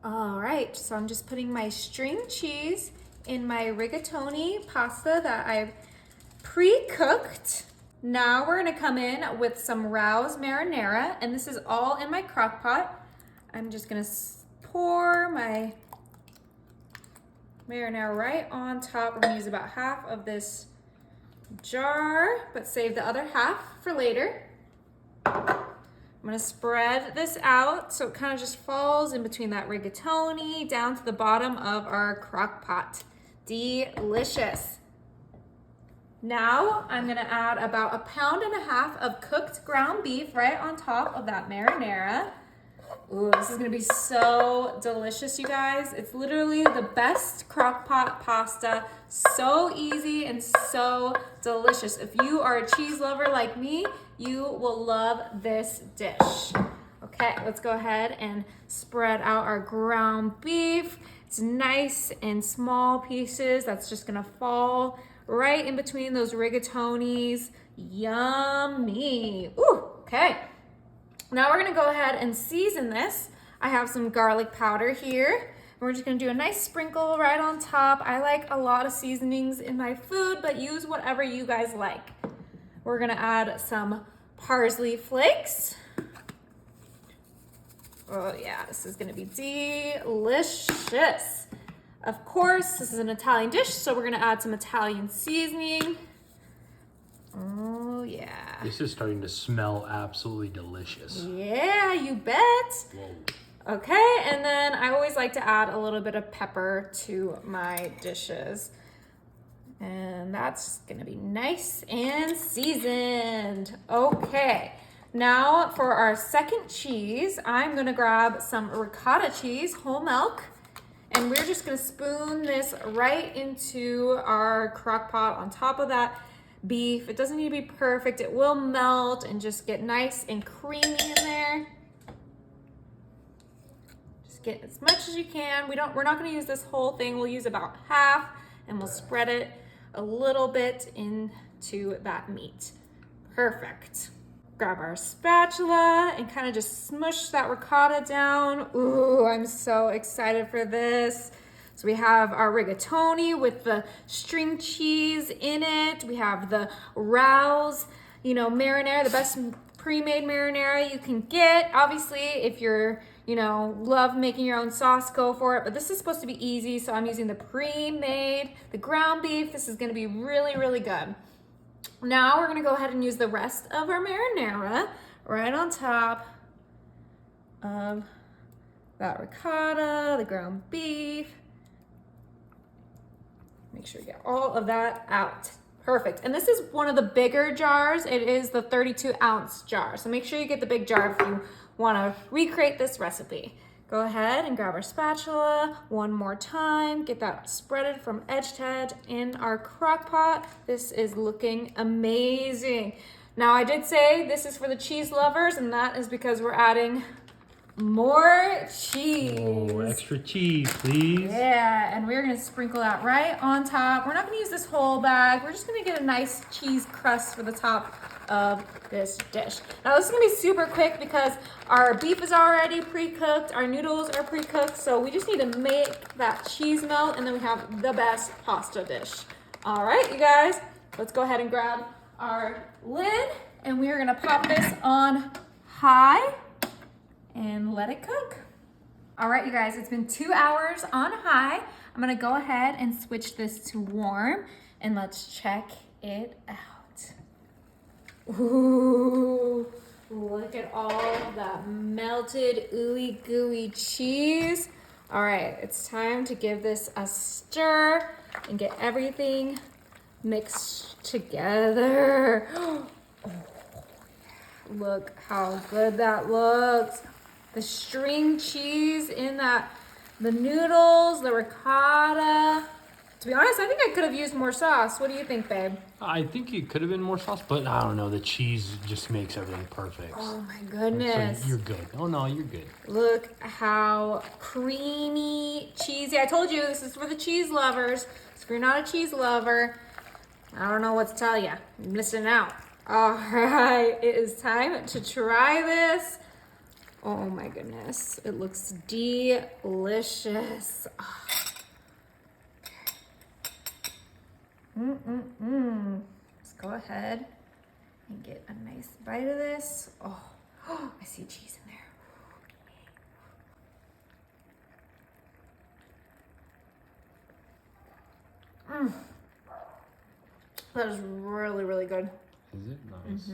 All right, so I'm just putting my string cheese in my rigatoni pasta that I've pre-cooked. Now we're gonna come in with some Rouse marinara, and this is all in my crock pot. I'm just gonna pour my marinara right on top. We're gonna use about half of this jar, but save the other half for later. I'm gonna spread this out so it kind of just falls in between that rigatoni down to the bottom of our crock pot. Delicious. Now I'm gonna add about 1.5 pounds of cooked ground beef right on top of that marinara. Ooh, this is gonna be so delicious, you guys. It's literally the best crock pot pasta. So easy and so delicious. If you are a cheese lover like me, you will love this dish. Okay, let's go ahead and spread out our ground beef. It's nice in small pieces. That's just gonna fall right in between those rigatonis. Yummy. Ooh, okay. Now we're gonna go ahead and season this. I have some garlic powder here. We're just gonna do a nice sprinkle right on top. I like a lot of seasonings in my food, but use whatever you guys like. We're gonna add some parsley flakes. Oh yeah, this is gonna be delicious. Of course, this is an Italian dish, so we're gonna add some Italian seasoning. Oh yeah. This is starting to smell absolutely delicious. Yeah, you bet. Whoa. Okay, and then I always like to add a little bit of pepper to my dishes. And that's gonna be nice and seasoned. Okay, now for our second cheese, I'm gonna grab some ricotta cheese, whole milk, and we're just gonna spoon this right into our crock pot on top of that beef. It doesn't need to be perfect. It will melt and just get nice and creamy in there. Just get as much as you can. We're not gonna use this whole thing. We'll use about half and we'll spread it a little bit into that meat. Perfect. Grab our spatula and kind of just smush that ricotta down. Ooh, I'm so excited for this. So we have our rigatoni with the string cheese in it. We have the Rouse, marinara, the best pre-made marinara you can get. Obviously, if you're, love making your own sauce, go for it. But this is supposed to be easy, so I'm using the pre-made, the ground beef. This is gonna be really, really good. Now we're gonna go ahead and use the rest of our marinara right on top of that ricotta, the ground beef. Make sure you get all of that out. Perfect. And this is one of the bigger jars. It is the 32-ounce jar. So make sure you get the big jar if you want to recreate this recipe. Go ahead and grab our spatula one more time. Get that spreaded from edge to edge in our crock pot. This is looking amazing. Now I did say this is for the cheese lovers, and that is because we're adding more cheese. Oh, extra cheese, please. Yeah, and we're gonna sprinkle that right on top. We're not gonna use this whole bag. We're just gonna get a nice cheese crust for the top of this dish. Now this is gonna be super quick because our beef is already pre-cooked, our noodles are pre-cooked, so we just need to make that cheese melt and then we have the best pasta dish. All right, you guys, let's go ahead and grab our lid and we are gonna pop this on high and let it cook. All right, you guys, it's been 2 hours on high. I'm gonna go ahead and switch this to warm and let's check it out. Ooh, look at all that melted ooey gooey cheese. All right, it's time to give this a stir and get everything mixed together. Oh, look how good that looks. The string cheese in that, the noodles, the ricotta. To be honest, I think I could have used more sauce. What do you think, babe? I think it could have been more sauce, but I don't know. The cheese just makes everything perfect. Oh my goodness. So you're good. Oh no, you're good. Look how creamy, cheesy. I told you this is for the cheese lovers. So if you're not a cheese lover, I don't know what to tell you. You're missing out. All right, it is time to try this. Oh my goodness. It looks delicious. Oh. Let's go ahead and get a nice bite of this. Oh, I see cheese in there. That is really, really good. Is it? Nice.